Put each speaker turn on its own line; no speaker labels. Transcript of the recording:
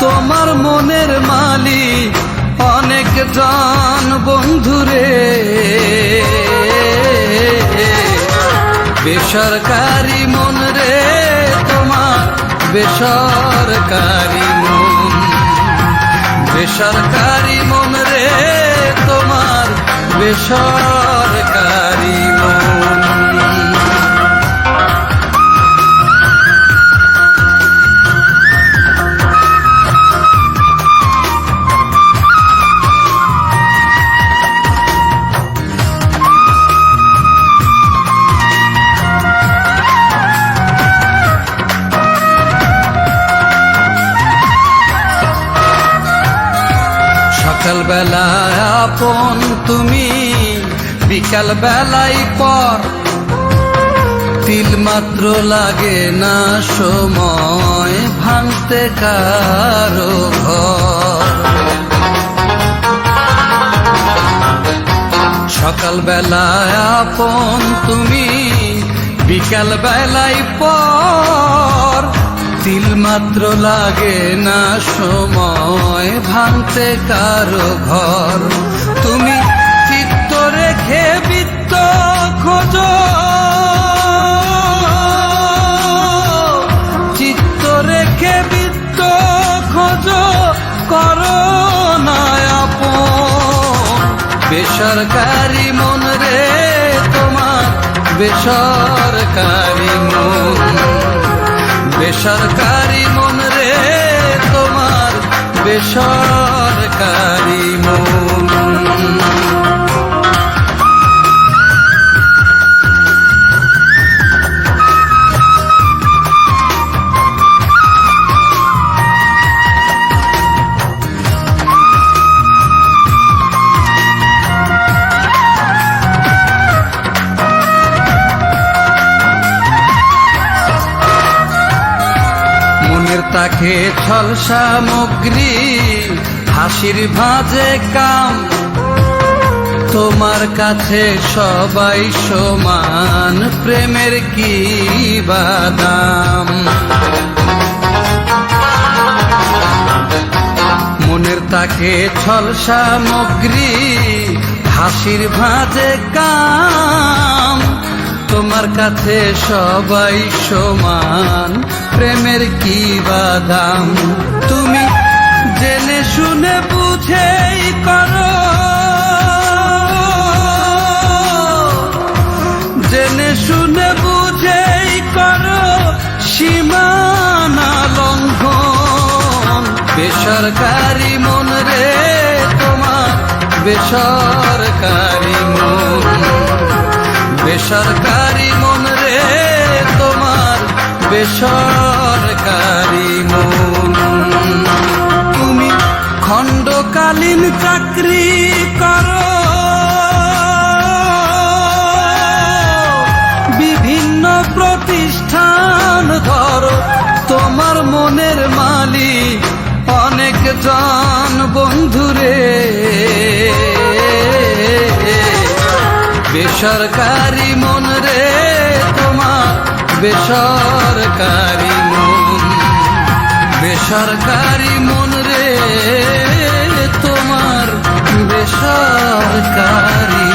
তোমার মনের মালিক অনেক জন বন্ধুরে, বেসরকারি মন রে তোমার, বেসরকারি মন, বেসরকারি মন রে তোমার, বেসরকারি মন। সকাল বেলায় আপন তুমি, বিকাল বেলায় পর, তিল মাত্র লাগে না সময় ভাঙতে কারো ঘর। সকাল বেলায় আপন তুমি, বিকাল বেলায় পর, তিল মাত্র লাগে না সময় ভাঙতে কারো ঘর। তুমি চিত্ত রেখে বৃত্ত খোঁজো, চিত্ত রেখে বৃত্ত খোঁজো, করো না আপন। বেসরকারি মন রে তোমার, বেসরকারি মন, বেসরকারি মন রে তোমার, বেসরকারি মন। তাকে ছল সামগ্রী, হাসির ভাঁজে কাম, তোমার কাছে সবাই সমান, প্রেমের কি বাদাম। মনের তাকে ছল সামগ্রী, হাসির ভাঁজে কাম, তোমার কাছে সবাই সমান, প্রেমের কি বাদাম। তুমি জেনে শুনে বুঝেই করো, জেনে শুনে বুঝেই করো সীমানা লঙ্ঘন। বেসরকারি মন রে তোমার, বেসরকারি মন, বেসরকারি মন রে তোমার, বেসরকারি মন। তুমি খণ্ডকালীন চাকরি করো, বিভিন্ন প্রতিষ্ঠান ধরো, তোমার মনের মালিক অনেক জন বন্ধুরে, বেসরকারি মন রে তোমার, বেসরকারি মন, বেসরকারি মন রে তোমার, বেসরকারি